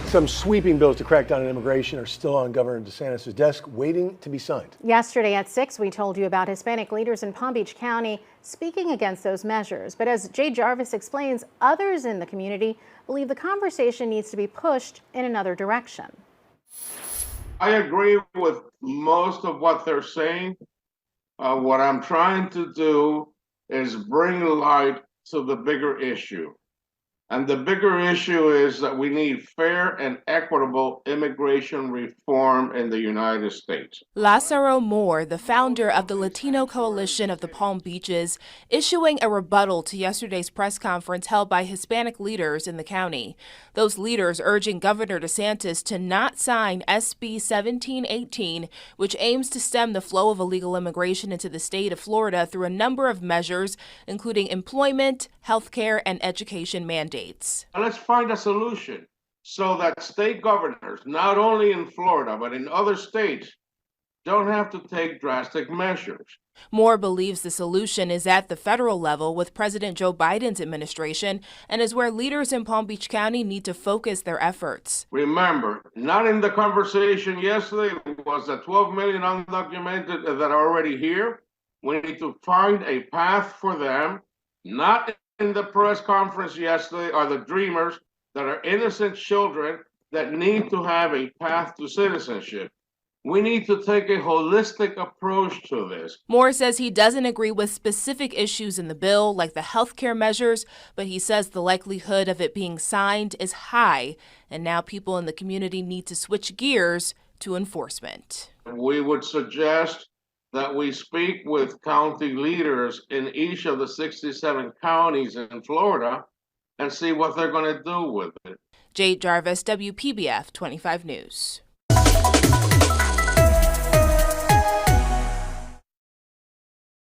Some sweeping bills to crack down on immigration are still on Governor DeSantis' desk, waiting to be signed. Yesterday at 6, we told you about Hispanic leaders in Palm Beach County speaking against those measures. But as Jay Jarvis explains, others in the community believe the conversation needs to be pushed in another direction. I agree with most of what they're saying. What I'm trying to do is bring light to the bigger issue. And the bigger issue is that we need fair and equitable immigration reform in the United States. Lazaro Moore, the founder of the Latino Coalition of the Palm Beaches, issuing a rebuttal to yesterday's press conference held by Hispanic leaders in the county. Those leaders urging Governor DeSantis to not sign SB 1718, which aims to stem the flow of illegal immigration into the state of Florida through a number of measures, including employment, healthcare, and education mandates. Let's find a solution so that state governors, not only in Florida, but in other states, don't have to take drastic measures. Moore believes the solution is at the federal level with President Joe Biden's administration and is where leaders in Palm Beach County need to focus their efforts. Remember, not in the conversation yesterday was the 12 million undocumented that are already here. We need to find a path for them. Not in the press conference yesterday are the dreamers that are innocent children that need to have a path to citizenship. We need to take a holistic approach to this. Moore says he doesn't agree with specific issues in the bill, like the health care measures, but he says the likelihood of it being signed is high, and now people in the community need to switch gears to enforcement. We would suggest that we speak with county leaders in each of the 67 counties in Florida and see what they're going to do with it. Jade Jarvis, WPBF 25 News.